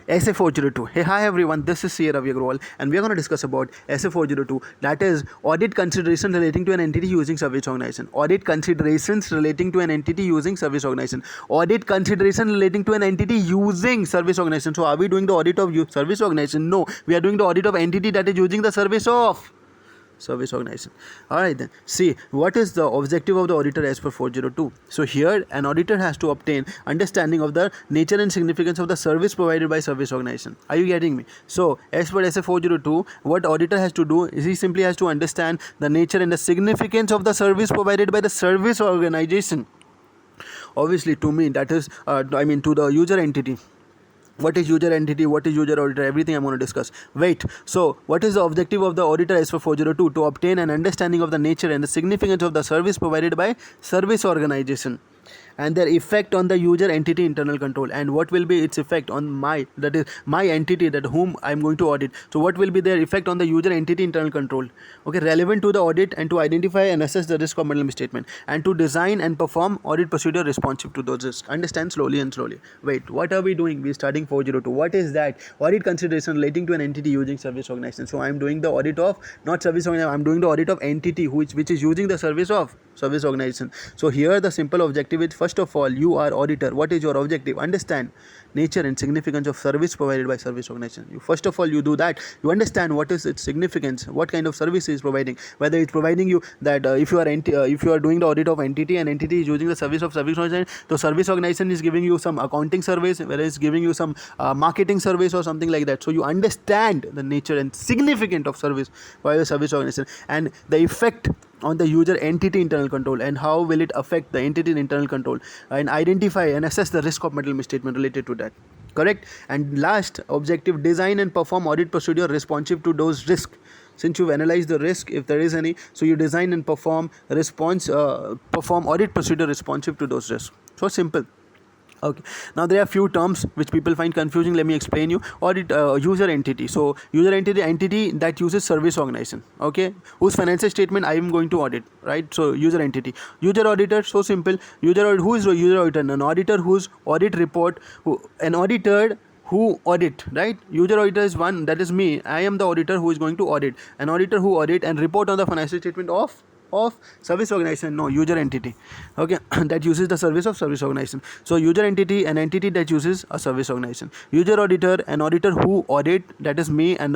SA402. Hey, hi everyone, this is CA Ravi Agrawal and we are going to discuss about SA402, that is audit consideration relating to an entity using service organization. Audit considerations relating to an entity using service organization. Audit consideration relating to an entity using service organization. So are we doing the audit of service organization? No, we are doing the audit of entity that is using the service of service organization. Alright then, see what is the objective of the auditor as per 402. So here an auditor has to obtain understanding of the nature and significance of the service provided by service organization. Are you getting me? So as per SA 402, what auditor has to do is he simply has to understand the nature and the significance of the service provided by the service organization. Obviously to me that is to the user entity. What is user entity, what is user auditor, everything I'm going to discuss. Wait, so what is the objective of the auditor as for 402? To obtain an understanding of the nature and the significance of the service provided by service organization and their effect on the user entity internal control, and what will be its effect on my entity, that whom I'm going to audit. So what will be their effect on the user entity internal control, okay, relevant to the audit, and to identify and assess the risk of material misstatement, and to design and perform audit procedure responsive to those risks. Understand slowly and slowly. Wait, what are we doing? We're studying 402. What is that? Audit consideration relating to an entity using service organization. So I'm doing the audit of not service organization, I'm doing the audit of entity which is using the service of service organization. So here the simple objective is, first of all, you are auditor. What is your objective? Understand nature and significance of service provided by service organization. You first of all you do that. You understand what is its significance, what kind of service is providing, whether it's providing you that if you are doing the audit of entity and entity is using the service of service organization, so service organization is giving you some accounting service, whether it's giving you some marketing service or something like that. So you understand the nature and significance of service by the service organization and the effect on the user entity internal control, and how will it affect the entity internal control, and identify and assess the risk of material misstatement related to that. Correct? And last objective, design and perform audit procedure responsive to those risks. Since you've analyzed the risk, if there is any, so you design and perform audit procedure responsive to those risks. So simple. Okay, now there are few terms which people find confusing. Let me explain you. Audit user entity. So user entity that uses service organization, okay, whose financial statement I am going to audit, right? So user entity. User auditor, so simple. Who is a user auditor? An auditor whose audit report, an auditor who audit, right? User auditor is one, that is me. I am the auditor who is going to audit. An auditor who audit and report on the financial statement of service organization. No, user entity, okay, that uses the service of service organization. So user entity, an entity that uses a service organization. User auditor, an auditor who audit, that is me, and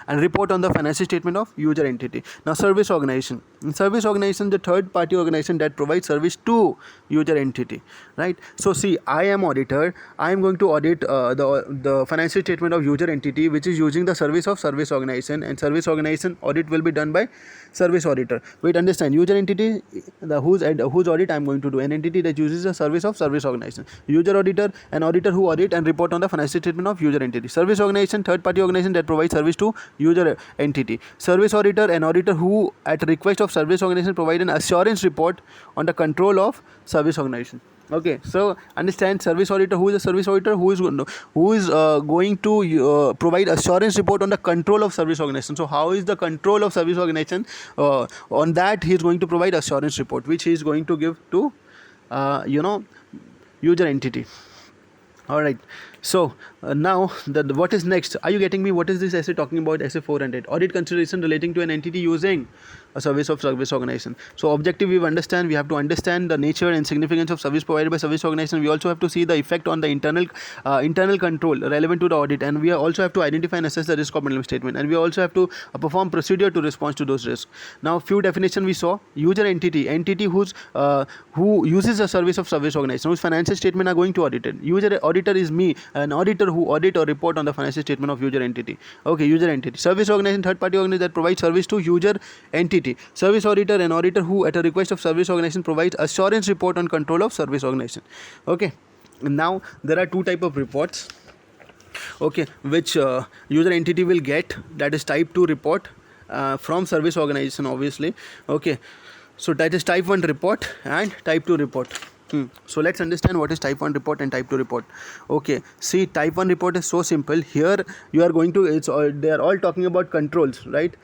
report on the financial statement of user entity. Now service organization. In service organization, the third party organization that provides service to user entity, right? So see, I am auditor. I am going to audit the financial statement of user entity which is using the service of service organization, and service organization audit will be done by service auditor. Wait, understand, user entity, whose audit I am going to do, an entity that uses the service of service organization. User auditor, an auditor who audit and report on the financial statement of user entity. Service organization, third party organization that provides service to user entity. Service auditor, an auditor who at request of service organization provide an assurance report on the control of service organization. Okay, so understand, service auditor. Who is a service auditor? Who is going to provide assurance report on the control of service organization. So how is the control of service organization? On that he is going to provide assurance report, which he is going to give to user entity. All right. So now what is next? Are you getting me? What is this essay talking about? Essay 400. Audit consideration relating to an entity using a service of service organization. So objective, we have to understand the nature and significance of service provided by service organization. We also have to see the effect on the internal control relevant to the audit, and we also have to identify and assess the risk of material misstatement, and we also have to perform procedure to respond to those risks. Now few definition we saw. User entity who uses a service of service organization, whose financial statement are going to audited. User auditor is me, an auditor who audit or report on the financial statement of user entity. Okay, user entity. Service organization, third party organization that provides service to user entity. Service auditor, an auditor who at a request of service organization provides assurance report on control of service organization. Okay, now there are two type of reports, okay, which user entity will get, that is type 2 report from service organization, obviously. Okay, so that is type 1 report and type 2 report. So let's understand what is type 1 report and type 2 report. Okay, see, type 1 report is so simple. Here you are going to, they are all talking about controls, right?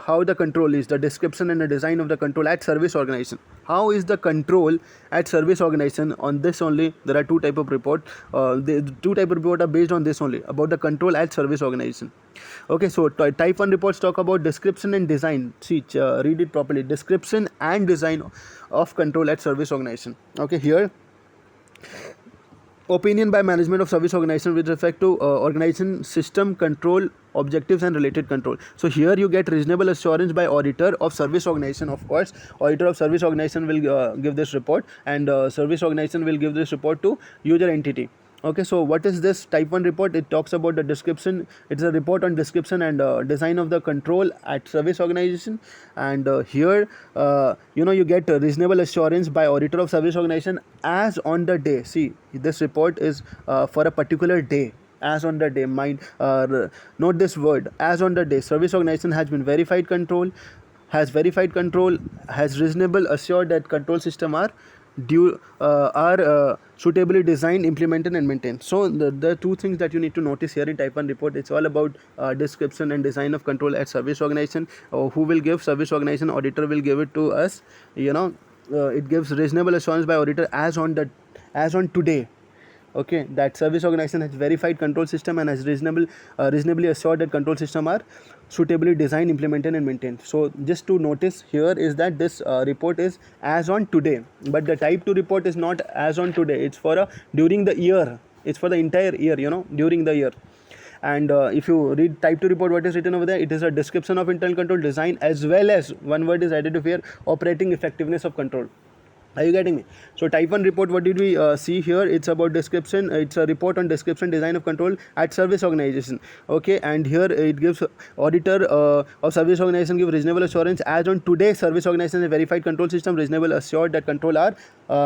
How the control is, the description and the design of the control at service organization. How is the control at service organization? On this only, there are two type of report. The two type of report are based on this only, about the control at service organization. Okay, so type 1 reports talk about description and design. See, read it properly. Description and design of control at service organization. Okay, here opinion by management of service organization with respect to organization system control objectives and related control. So here you get reasonable assurance by auditor of service organization. Of course, auditor of service organization will give this report, and service organization will give this report to user entity. Okay, so what is this type 1 report? It talks about the description. It's a report on description and design of the control at service organization. And here you get a reasonable assurance by auditor of service organization as on the day. See, this report is for a particular day. As on the day, note this word, as on the day. Service organization has been verified control, has reasonable assured that control system are suitably designed, implemented and maintained. So the two things that you need to notice here in type 1 report, it's all about description and design of control at service organization. Who will give? Service organization. Auditor will give it to us. It gives reasonable assurance by auditor as on today. Okay, that service organization has verified control system and has reasonably assured that control system are suitably designed, implemented and maintained. So just to notice here is that this report is as on today, but the type 2 report is not as on today. It's for during the year. It's for the entire year, during the year. And if you read type 2 report, what is written over there? It is a description of internal control design, as well as one word is added here, operating effectiveness of control. Are you getting me? So type 1 report, what did we see here? It's about description. It's a report on description, design of control at service organization. Okay, and here it gives auditor of service organization give reasonable assurance as on today service organization has verified control system, reasonable assured that control are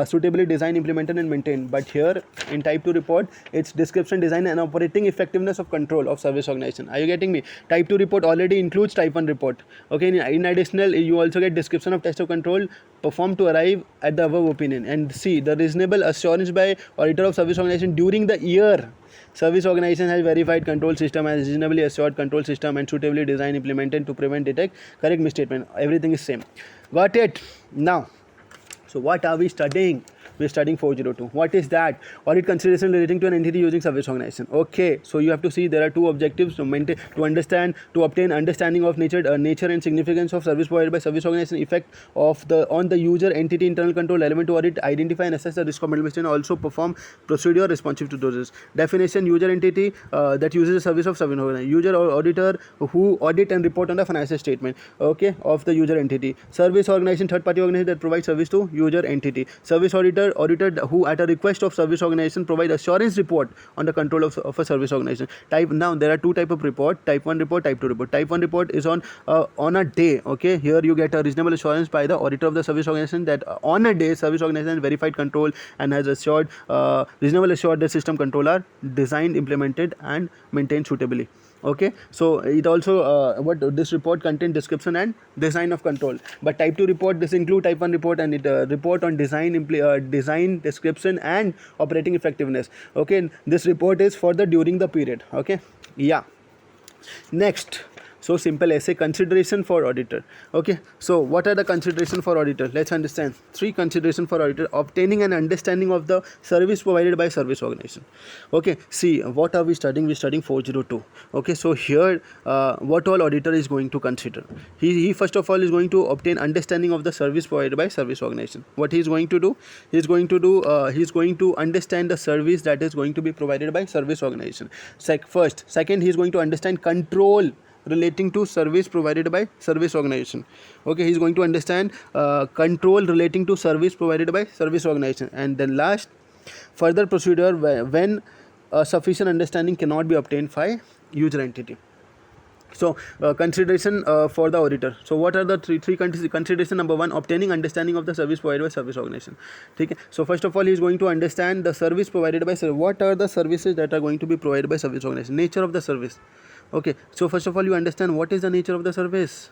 suitably designed, implemented and maintained. But here in type 2 report, it's description, design and operating effectiveness of control of service organization. Are you getting me? Type 2 report already includes type 1 report. Okay, in additional, you also get description of test of control performed to arrive at the above opinion. And see, the reasonable assurance by auditor of service organization during the year service organization has verified control system, has reasonably assured control system and suitably designed, implemented to prevent, detect, correct misstatement. Everything is same. Got it? Now, so what are we studying? We're studying 402. What is that? Audit consideration relating to an entity using service organization. Okay, so you have to see there are two objectives to obtain understanding of nature and significance of service provided by service organization, effect on the user entity internal control relevant to audit, identify and assess the risk of malversation, also perform procedure responsive to those risks. Definition: user entity that uses the service of service organization. User or auditor who audit and report on the financial statement, okay, of the user entity. Service organization, third party organization that provides service to user entity. Service auditor who at a request of service organization provide assurance report on the control of a service organization. Now there are two type of report: type 1 report, type 2 report. Type 1 report is on a day. Okay, here you get a reasonable assurance by the auditor of the service organization that on a day service organization verified control and has assured reasonable assured the system control are designed, implemented and maintained suitably. Okay, so it also what this report contains description and design of control. But type 2 report, this include type 1 report, and it report on design, description and operating effectiveness. Okay, this report is for the during the period. Okay, yeah. Next, so simple essay consideration for auditor. Okay, so what are the consideration for auditor? Let's understand. 3 consideration for auditor: obtaining an understanding of the service provided by service organization. Okay, see, what are we studying? We're studying 402. Okay, so here what all auditor is going to consider? He first of all is going to obtain understanding of the service provided by service organization. What he is going to do? He is going to understand the service that is going to be provided by service organization. Second, he is going to understand control relating to service provided by service organization. Okay, he is going to understand control relating to service provided by service organization. And then last, further procedure when sufficient understanding cannot be obtained by user entity. So consideration for the auditor. So what are the three consideration? Number 1, obtaining understanding of the service provided by service organization. Okay, so first of all he is going to understand the service provided by what are the services that are going to be provided by service organization, nature of the service. Okay, so first of all you understand what is the nature of the service.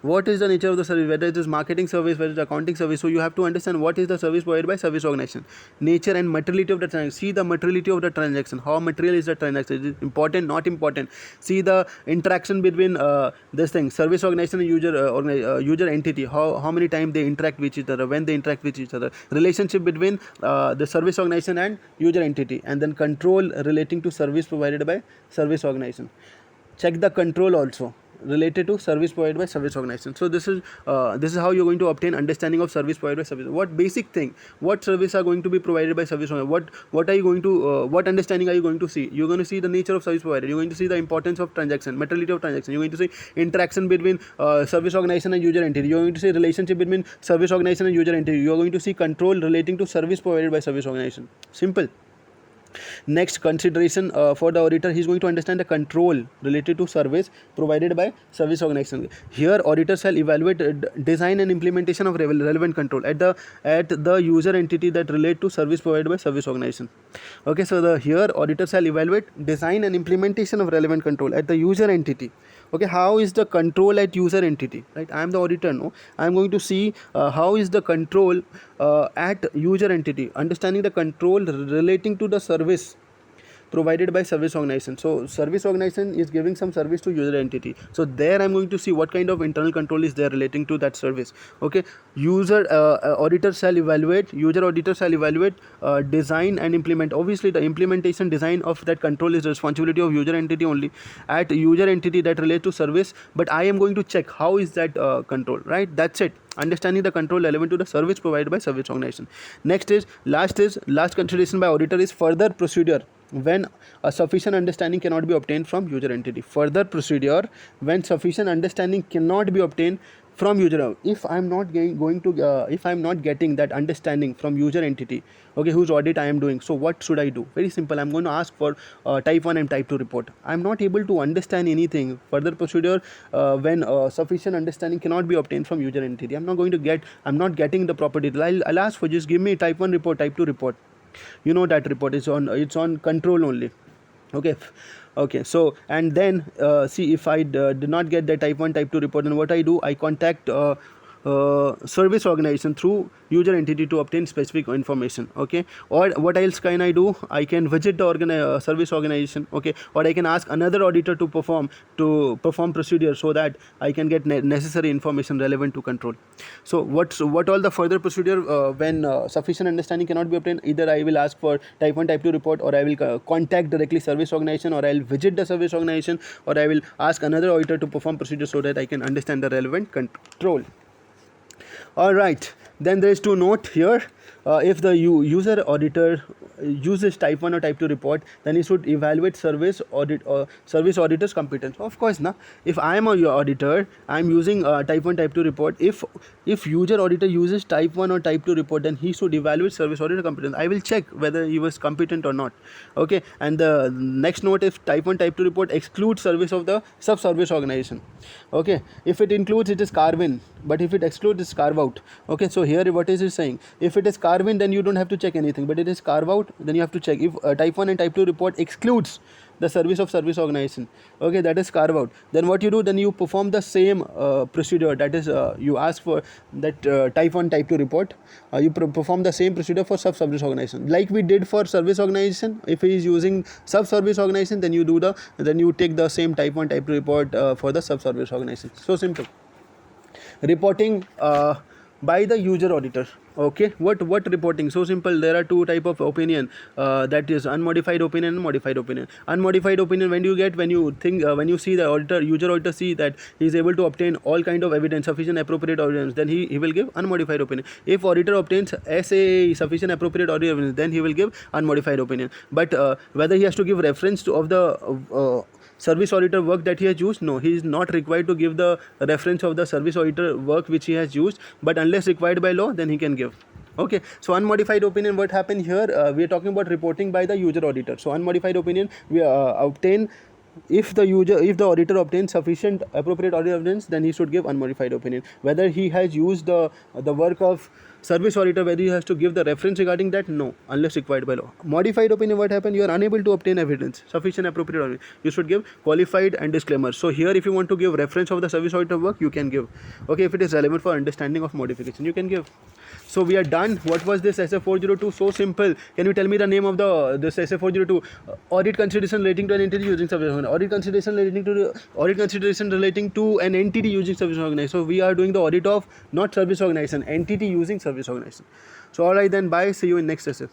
What is the nature of the service, whether it is marketing service, whether it is accounting service. So you have to understand what is the service provided by service organization, nature and materiality of the transaction. See the materiality of the transaction, how material is the transaction, is it important, not important. See the interaction between this thing, service organization and user entity, how many times they interact with each other, when they interact with each other, relationship between the service organization and user entity, and then control relating to service provided by service organization. Check the control also related to service provided by service organization. So this is how you're going to obtain understanding of service provided by service. What basic thing, what service are going to be provided by service organization, what are you going to what understanding are you going to see? You're going to see the nature of service provider, you're going to see the importance of transaction, materiality of transaction, you're going to see interaction between service organization and user entity, you're going to see relationship between service organization and user entity, you're going to see control relating to service provided by service organization. Simple. Next consideration for the auditor, he is going to understand the control related to service provided by service organization. Here auditor shall evaluate design and implementation of relevant control at the user entity that relate to service provided by service organization. Okay, so here auditor shall evaluate design and implementation of relevant control at the user entity. Okay, how is the control at user entity, right? I am the auditor, no, I am going to see how is the control at user entity, understanding the control relating to the service provided by service organization. So service organization is giving some service to user entity, so there I'm going to see what kind of internal control is there relating to that service. Okay, user auditor shall evaluate, user auditor shall evaluate design and implement. Obviously the implementation design of that control is the responsibility of user entity only at user entity that relate to service, but I am going to check how is that control, right? That's it, understanding the control relevant to the service provided by service organization. Next is last consideration by auditor is further procedure when a sufficient understanding cannot be obtained from user entity. Further procedure when sufficient understanding cannot be obtained from user. If I'm not if I'm not getting that understanding from user entity, okay, whose audit I am doing, so what should I do? Very simple, I'm going to ask for type 1 and type 2 report. I'm not able to understand anything. Further procedure when sufficient understanding cannot be obtained from user entity, I'm not getting the proper detail. I'll ask for, just give me type 1 report, type 2 report. You know that report is on control only. Okay, so and then see, if I did not get the type 1 type 2 report, then what I do, I contact service organization through user entity to obtain specific information. Okay, or what else can I do? I can visit the service organization. Okay, or I can ask another auditor to perform procedure so that I can get necessary information relevant to control. So what all the further procedure when sufficient understanding cannot be obtained? Either I will ask for type 1 type 2 report, or I will contact directly service organization, or I will visit the service organization, or I will ask another auditor to perform procedure so that I can understand the relevant control. All right, then there is to note here, if the user auditor uses type 1 or type 2 report, then he should evaluate service auditor's competence. Of course, if I am your auditor, I am using type 1 type 2 report. If user auditor uses type 1 or type 2 report, then he should evaluate service auditor competence. I will check whether he was competent or not. Okay, and the next note, if type 1 type 2 report excludes service of the sub-service organization. Okay, if it includes, it is carve in, but if it excludes, it's carve out. Okay, so here what is it saying? If it is carve in, then you don't have to check anything, but it is carve out, then you have to check. If type 1 and type 2 report excludes the service of service organization, okay, that is carve out, then what you do, then you perform the same procedure, that is you ask for that type 1 type 2 report, you perform the same procedure for sub-service organization like we did for service organization. If he is using sub-service organization, then you take the same type 1 type 2 report for the sub-service organization. So simple. Reporting by the user auditor. Okay, what reporting? So simple. There are two type of opinion, that is unmodified opinion and modified opinion. Unmodified opinion, when do you get? When you see the user auditor see that he is able to obtain all kind of evidence, sufficient appropriate evidence, then he will give unmodified opinion. If auditor obtains SAA, sufficient appropriate audio evidence, then he will give unmodified opinion. But whether he has to give reference of the service auditor work that he has used, no, he is not required to give the reference of the service auditor work which he has used, but unless required by law, then he can give. Okay, so unmodified opinion, what happened here, we are talking about reporting by the user auditor. So unmodified opinion, we obtain if the auditor obtains sufficient appropriate audit evidence, then he should give unmodified opinion. Whether he has used the work of service auditor, whether he has to give the reference regarding that, no, unless required by law. Modified opinion, what happened? You are unable to obtain evidence, sufficient appropriate audit. You should give qualified and disclaimer. So here, if you want to give reference of the service auditor work, you can give. Okay, if it is relevant for understanding of modification, you can give. So we are done. What was this SF402? So simple. Can you tell me the name of this SF402? Audit consideration relating to an entity using service organization. Audit consideration relating to an entity using service organization. So we are doing the audit of not service organization, entity using service organization. So alright then, bye. See you in next SF.